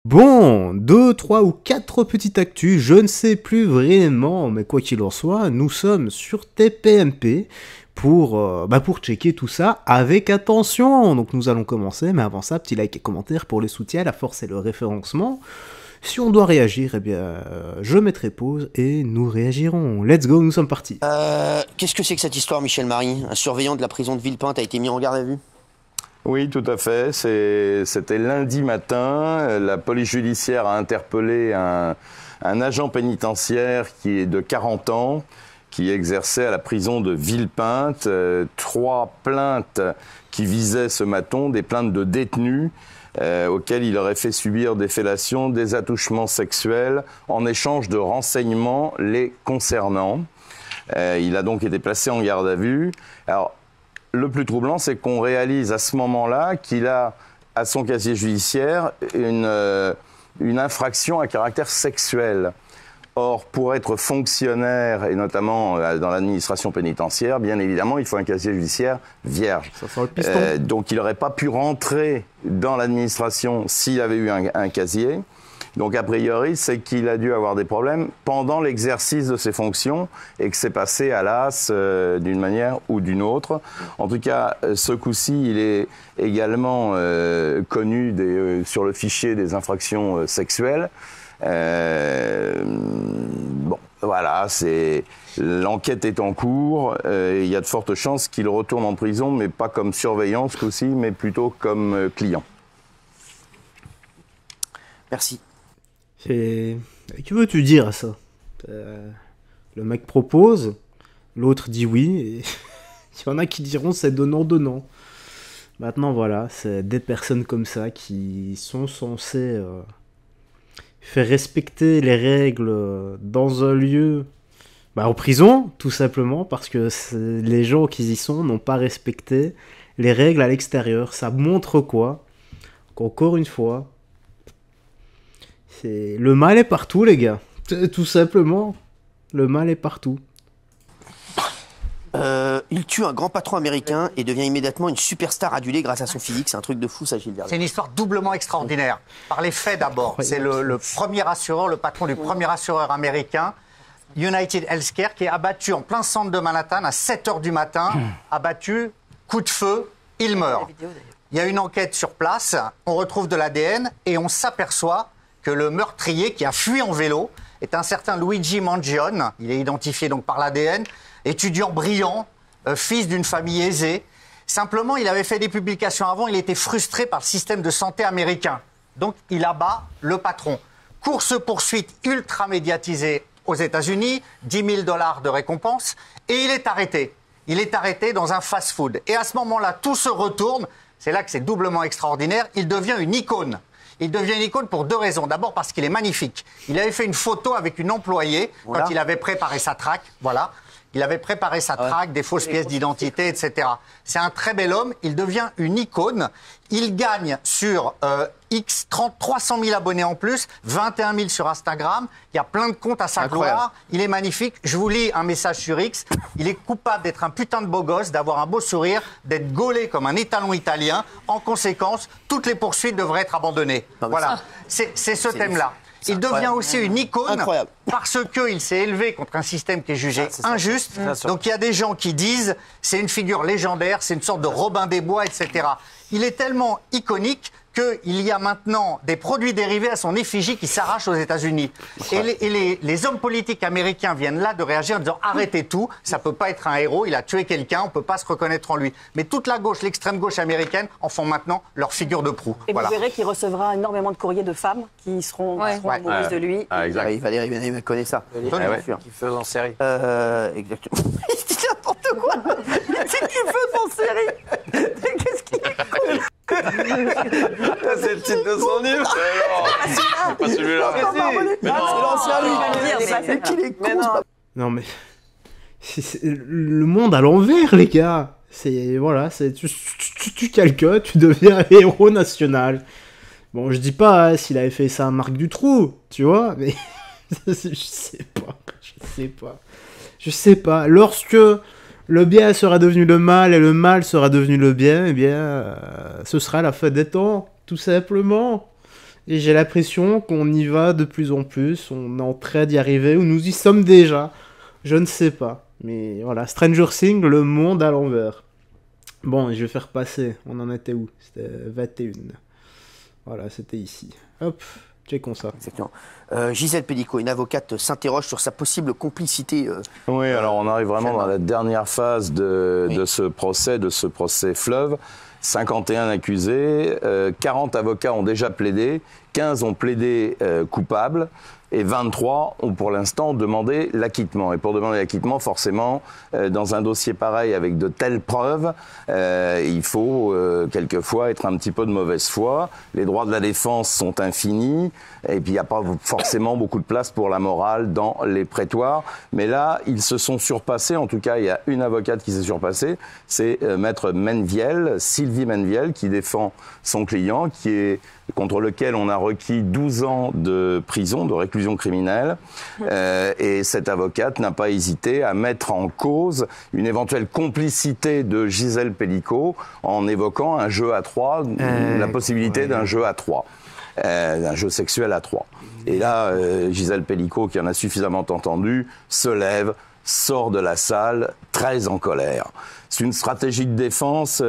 Bon, 2, 3 ou 4 petites actus, je ne sais plus vraiment, mais quoi qu'il en soit, nous sommes sur TPMP pour checker tout ça avec attention. Donc nous allons commencer, mais avant ça, petit like et commentaire pour les soutiens, la force et le référencement. Si on doit réagir, eh bien, je mettrai pause et nous réagirons. Let's go, nous sommes partis. Qu'est-ce que c'est que cette histoire, Michel Marie? Un surveillant de la prison de Villepinte a été mis en garde à vue? Oui, tout à fait. C'était lundi matin. La police judiciaire a interpellé un agent pénitentiaire qui est de 40 ans, qui exerçait à la prison de Villepinte. 3 plaintes qui visaient ce matin, des plaintes de détenus auxquels il aurait fait subir des fellations, des attouchements sexuels en échange de renseignements les concernant. Il a donc été placé en garde à vue. Alors, le plus troublant, c'est qu'on réalise à ce moment-là qu'il a à son casier judiciaire une infraction à caractère sexuel. Or, pour être fonctionnaire, et notamment dans l'administration pénitentiaire, bien évidemment, il faut un casier judiciaire vierge. Ça sent le piston. Donc, il n'aurait pas pu rentrer dans l'administration s'il avait eu un casier. Donc, a priori, c'est qu'il a dû avoir des problèmes pendant l'exercice de ses fonctions et que c'est passé à l'as d'une manière ou d'une autre. En tout cas, ce coup-ci, il est également connu sur le fichier des infractions sexuelles. Bon, voilà, l'enquête est en cours. Il y a de fortes chances qu'il retourne en prison, mais pas comme surveillant ce coup-ci, mais plutôt comme client. Merci. Que veux-tu dire à ça? Le mec propose, l'autre dit oui, et il y en a qui diront c'est donnant-donnant. Maintenant voilà, c'est des personnes comme ça qui sont censées faire respecter les règles dans un lieu, en prison, tout simplement, parce que les gens qui y sont n'ont pas respecté les règles à l'extérieur. Ça montre quoi? Qu'encore une fois, le mal est partout, les gars. Tout simplement, le mal est partout. Il tue un grand patron américain et devient immédiatement une superstar adulée grâce à son physique. C'est un truc de fou, ça, Gilles Vernet. C'est une histoire doublement extraordinaire. Par les faits d'abord. C'est le premier assureur, le patron du premier assureur américain, United Healthcare, qui est abattu en plein centre de Manhattan à 7h du matin. Abattu, coup de feu, il meurt. Il y a une enquête sur place, on retrouve de l'ADN et on s'aperçoit que le meurtrier qui a fui en vélo est un certain Luigi Mangione. Il est identifié donc par l'ADN, étudiant brillant, fils d'une famille aisée. Simplement, il avait fait des publications avant, il était frustré par le système de santé américain. Donc, il abat le patron. Course-poursuite ultra médiatisée aux États-Unis, 10 000 $ de récompense, et il est arrêté. Il est arrêté dans un fast-food. Et à ce moment-là, tout se retourne. C'est là que c'est doublement extraordinaire. Il devient une icône. Il devient une icône pour 2 raisons. D'abord parce qu'il est magnifique. Il avait fait une photo avec une employée quand il avait préparé sa traque. Voilà. Il avait préparé sa traque, des fausses pièces d'identité, etc. C'est un très bel homme. Il devient une icône. Il gagne sur 300 000 abonnés en plus, 21 000 sur Instagram. Il y a plein de comptes à sa gloire. Il est magnifique. Je vous lis un message sur X. Il est coupable d'être un putain de beau gosse, d'avoir un beau sourire, d'être gaulé comme un étalon italien. En conséquence, toutes les poursuites devraient être abandonnées. Voilà. C'est ce thème-là. Il devient aussi une icône parce qu'il s'est élevé contre un système qui est jugé injuste. Donc il y a des gens qui disent c'est une figure légendaire, c'est une sorte de Robin des Bois, etc. Il est tellement iconique qu'il y a maintenant des produits dérivés à son effigie qui s'arrachent aux États-Unis. Et les hommes politiques américains viennent là de réagir en disant arrêtez tout, ça peut pas être un héros, il a tué quelqu'un, on peut pas se reconnaître en lui. Mais toute la gauche, l'extrême gauche américaine en font maintenant leur figure de proue. Et vous verrez qu'il recevra énormément de courriers de femmes qui seront amoureuses de lui. Exact. Valérie Bénet connaît ça. Qui fait en série. Exactement. Il dit n'importe quoi. C'est qui fait en série. Qu'est-ce qu'il est con. C'est le titre de son livre. C'est pas celui-là. C'est l'ancien lui. C'est qu'il est con. Non mais c'est le monde à l'envers, les gars. Tu quelqu'un, tu deviens héros national. Bon, je dis pas s'il avait fait ça à Marc Dutroux, tu vois, mais je sais pas. Lorsque le bien sera devenu le mal et le mal sera devenu le bien, eh bien, ce sera la fin des temps, tout simplement. Et j'ai l'impression qu'on y va de plus en plus, on est en train d'y arriver, ou nous y sommes déjà. Je ne sais pas. Mais voilà, Stranger Things, le monde à l'envers. Bon, je vais faire passer. On en était où? C'était 21. Voilà, c'était ici. Hop, checkons ça. Exactement. Gisèle Pellicot, une avocate, s'interroge sur sa possible complicité. Oui, alors on arrive vraiment dans la dernière phase de ce procès fleuve. 51 accusés, 40 avocats ont déjà plaidé, 15 ont plaidé coupables et 23 ont pour l'instant demandé l'acquittement. Et pour demander l'acquittement, forcément, dans un dossier pareil avec de telles preuves, il faut quelquefois être un petit peu de mauvaise foi. Les droits de la défense sont infinis et puis il n'y a pas forcément beaucoup de place pour la morale dans les prétoires. Mais là, ils se sont surpassés. En tout cas, il y a une avocate qui s'est surpassée. C'est maître Menviel, Sylvie Menviel, qui défend son client, contre lequel on a requis 12 ans de prison, de réclusion criminelle. Et cette avocate n'a pas hésité à mettre en cause une éventuelle complicité de Gisèle Pellicot en évoquant un jeu à 3, la possibilité d'un jeu à 3. D'un jeu sexuel à 3. Et là, Gisèle Pellicot, qui en a suffisamment entendu, se lève, sort de la salle, très en colère. C'est une stratégie de défense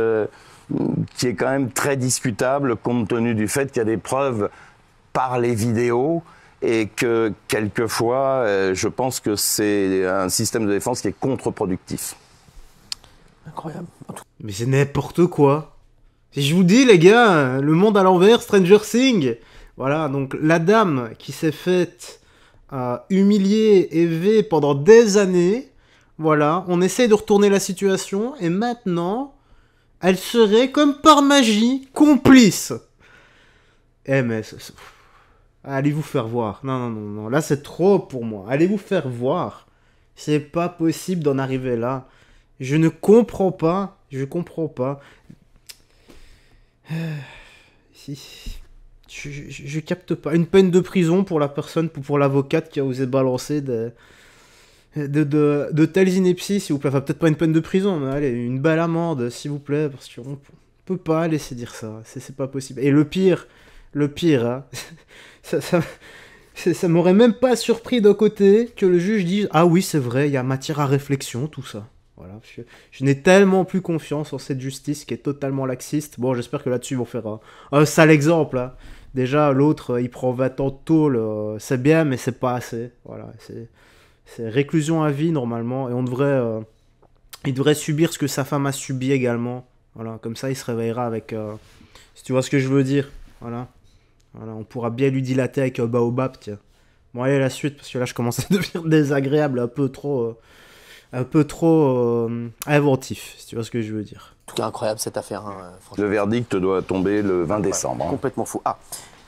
qui est quand même très discutable, compte tenu du fait qu'il y a des preuves par les vidéos et que, quelquefois, je pense que c'est un système de défense qui est contre-productif. Incroyable. Mais c'est n'importe quoi. Et je vous dis, les gars, le monde à l'envers, Stranger Things. Voilà, donc la dame qui s'est faite humilier, élever pendant des années. Voilà, on essaie de retourner la situation et maintenant, elle serait comme par magie complice. Eh mais... allez vous faire voir. Non, là c'est trop pour moi. Allez vous faire voir. C'est pas possible d'en arriver là. Je ne comprends pas. Je comprends pas. Je capte pas. Une peine de prison pour la personne, pour l'avocate qui a osé balancer de telles inepties, s'il vous plaît. Enfin, peut-être pas une peine de prison, mais allez, une belle amende, s'il vous plaît, parce qu'on peut pas laisser dire ça. C'est pas possible. Et le pire, hein, ça m'aurait même pas surpris d'un côté que le juge dise « Ah oui, c'est vrai, il y a matière à réflexion, tout ça. » Voilà, parce que je n'ai tellement plus confiance en cette justice qui est totalement laxiste. Bon, j'espère que là-dessus, ils vont faire un sale exemple. Hein. Déjà, l'autre, il prend 20 ans de tôle. C'est bien, mais c'est pas assez. Voilà, c'est réclusion à vie, normalement. Et il devrait subir ce que sa femme a subi également. Voilà, comme ça, il se réveillera avec... si tu vois ce que je veux dire. Voilà, on pourra bien lui dilater avec un baobab, tiens. Bon, allez, la suite, parce que là, je commence à devenir désagréable, un peu trop inventif, si tu vois ce que je veux dire. En tout cas, incroyable cette affaire, hein, franchement. Le verdict doit tomber le 20 décembre. Hein. Complètement fou. Ah,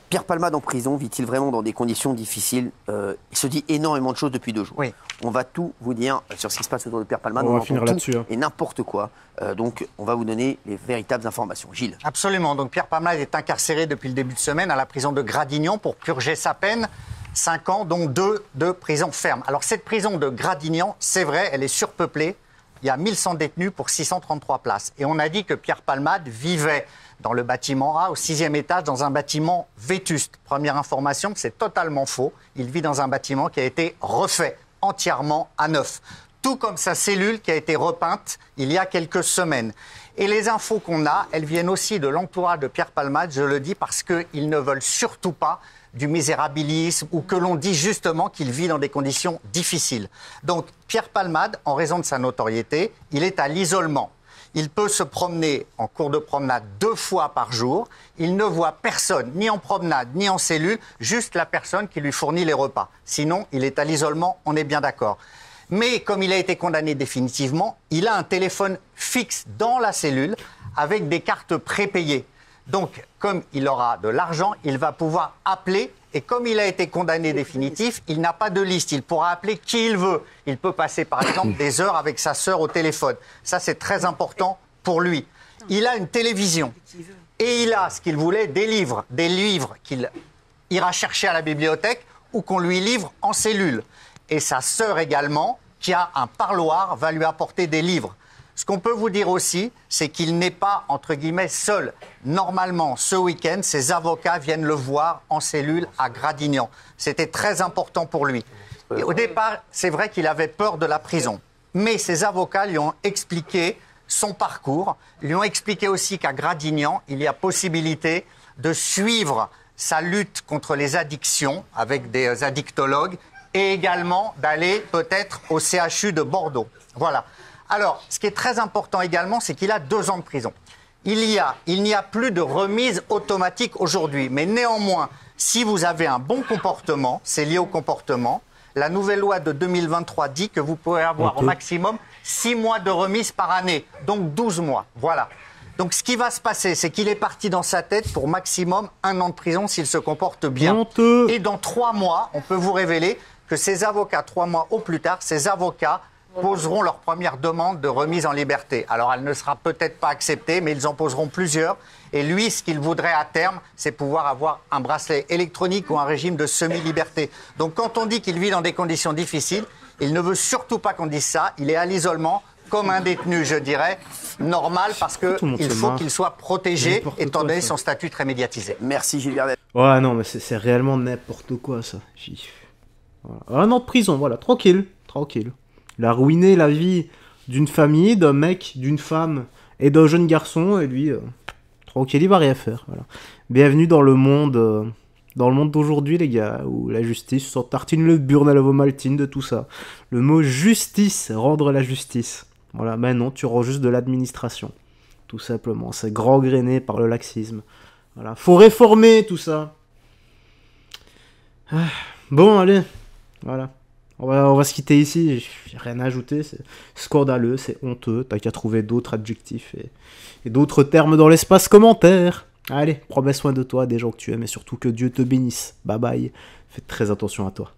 Pierre Palmade en prison vit-il vraiment dans des conditions difficiles? Il se dit énormément de choses depuis 2 jours. Oui. On va tout vous dire sur ce qui se passe autour de Pierre Palmade. On va finir là-dessus. Hein. Et n'importe quoi. Donc, on va vous donner les véritables informations. Gilles. Absolument. Donc, Pierre Palmade est incarcéré depuis le début de semaine à la prison de Gradignan pour purger sa peine. 5 ans, dont 2 de prison ferme. Alors, cette prison de Gradignan, c'est vrai, elle est surpeuplée. Il y a 1100 détenus pour 633 places. Et on a dit que Pierre Palmade vivait dans le bâtiment A, au 6e étage, dans un bâtiment vétuste. Première information, c'est totalement faux. Il vit dans un bâtiment qui a été refait entièrement à neuf. Tout comme sa cellule qui a été repeinte il y a quelques semaines. Et les infos qu'on a, elles viennent aussi de l'entourage de Pierre Palmade, je le dis parce qu'ils ne veulent surtout pas du misérabilisme ou que l'on dit justement qu'il vit dans des conditions difficiles. Donc Pierre Palmade, en raison de sa notoriété, il est à l'isolement. Il peut se promener en cours de promenade 2 fois par jour. Il ne voit personne, ni en promenade, ni en cellule, juste la personne qui lui fournit les repas. Sinon, il est à l'isolement, on est bien d'accord. Mais comme il a été condamné définitivement, il a un téléphone fixe dans la cellule avec des cartes prépayées. Donc, comme il aura de l'argent, il va pouvoir appeler. Et comme il a été condamné définitif, il n'a pas de liste. Il pourra appeler qui il veut. Il peut passer, par exemple, des heures avec sa sœur au téléphone. Ça, c'est très important pour lui. Il a une télévision. Et il a, ce qu'il voulait, des livres qu'il ira chercher à la bibliothèque ou qu'on lui livre en cellule. Et sa sœur également, qui a un parloir, va lui apporter des livres. Ce qu'on peut vous dire aussi, c'est qu'il n'est pas, entre guillemets, seul. Normalement, ce week-end, ses avocats viennent le voir en cellule à Gradignan. C'était très important pour lui. Et au départ, c'est vrai qu'il avait peur de la prison. Mais ses avocats lui ont expliqué son parcours, lui ont expliqué aussi qu'à Gradignan, il y a possibilité de suivre sa lutte contre les addictions avec des addictologues et également d'aller peut-être au CHU de Bordeaux. Voilà. Alors, ce qui est très important également, c'est qu'il a 2 ans de prison. Il n'y a plus de remise automatique aujourd'hui. Mais néanmoins, si vous avez un bon comportement, c'est lié au comportement, la nouvelle loi de 2023 dit que vous pouvez avoir au maximum 6 mois de remise par année, donc 12 mois. Voilà. Donc ce qui va se passer, c'est qu'il est parti dans sa tête pour maximum 1 an de prison s'il se comporte bien. Et dans 3 mois, on peut vous révéler que ses avocats, 3 mois au plus tard, ses avocats poseront leur première demande de remise en liberté. Alors elle ne sera peut-être pas acceptée, mais ils en poseront plusieurs. Et lui, ce qu'il voudrait à terme, c'est pouvoir avoir un bracelet électronique ou un régime de semi-liberté. Donc quand on dit qu'il vit dans des conditions difficiles, il ne veut surtout pas qu'on dise ça. Il est à l'isolement, comme un détenu, je dirais, normal, parce qu'il faut qu'il soit protégé, étant donné son statut très médiatisé. Merci Gilles Verdel. Ouais, non, mais c'est réellement n'importe quoi, ça. Voilà. 1 an de prison, voilà, tranquille, tranquille. Il a ruiné la vie d'une famille, d'un mec, d'une femme et d'un jeune garçon, et lui, tranquille, il va rien faire. Voilà. Bienvenue dans le monde d'aujourd'hui, les gars, où la justice s'en tartine le burne à la vomaltine de tout ça. Le mot justice, rendre la justice. Voilà, ben non, tu rends juste de l'administration. Tout simplement, c'est gangréné par le laxisme. Voilà, faut réformer tout ça. Bon, allez, voilà. On va se quitter ici, j'ai rien à ajouter, c'est scandaleux, c'est honteux, t'as qu'à trouver d'autres adjectifs et d'autres termes dans l'espace commentaire. Allez, prends bien soin de toi, des gens que tu aimes et surtout que Dieu te bénisse. Bye bye, fais très attention à toi.